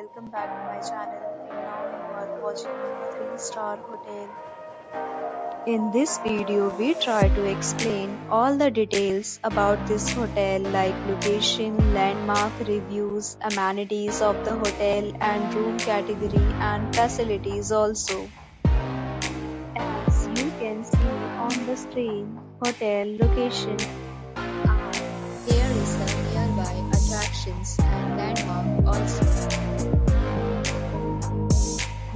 welcome back to my channel. And now you are watching a 3-star hotel. In this video, we try to explain all the details about this hotel like location, landmark reviews, amenities of the hotel and room category and facilities also. As you can see on the screen, hotel location. There is a nearby attractions and landmark also.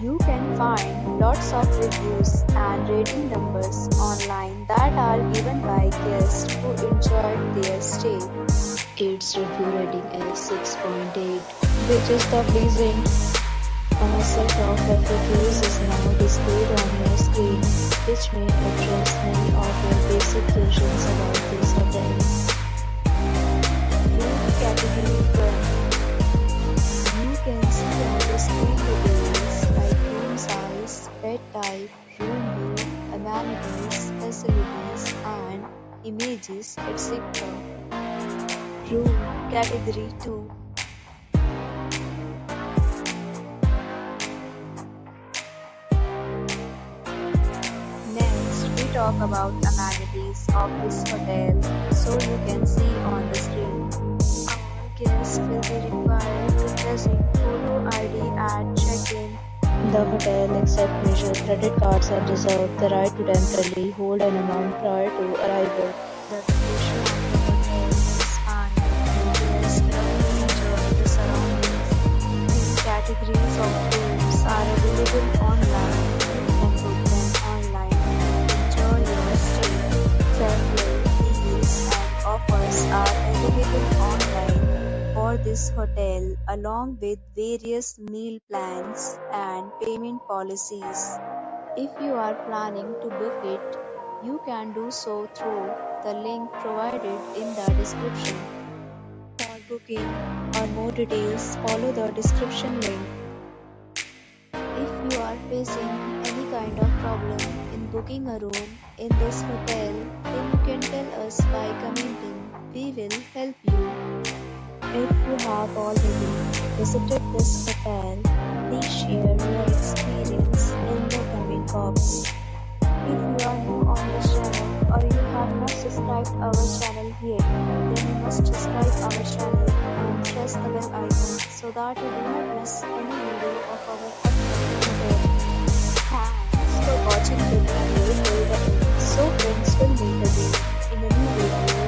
You can find lots of reviews and rating numbers online that are given by guests who enjoyed their stay. Its review rating is 6.8, which is the pleasant. A set of reviews is now displayed on your screen, which may address many of your basic questions about this hotel. Room category 1. You can see on the screen details like room size, bed type, room view, amenities, facilities, and images, etc. Room category 2. Next, we talk about amenities of this hotel, so you can see on the screen. All guests will be required to present photo ID at check-in. The hotel accepts major credit cards and reserves the right to temporarily hold an amount prior to arrival. The location of the hotel is fine, and guests love to enjoy the surroundings. Three categories of rooms are available online. You can book them online and enjoy your stay. Several deals and offers are available online for this hotel, along with various meal plans and payment policies. If you are planning to book it, you can do so through the link provided in the description. For booking or more details, follow the description link. If you are facing any kind of problem in booking a room in this hotel, then you can tell us by commenting. We will help you. If you have already visited this hotel, please share your experience in the comment box. If you are new on this channel or you have not subscribed our channel yet, then you must subscribe our channel and press the bell icon so that you do not miss any video of our upcoming hotel. Thanks for watching the video till the end. So friends, will meet again in a new video.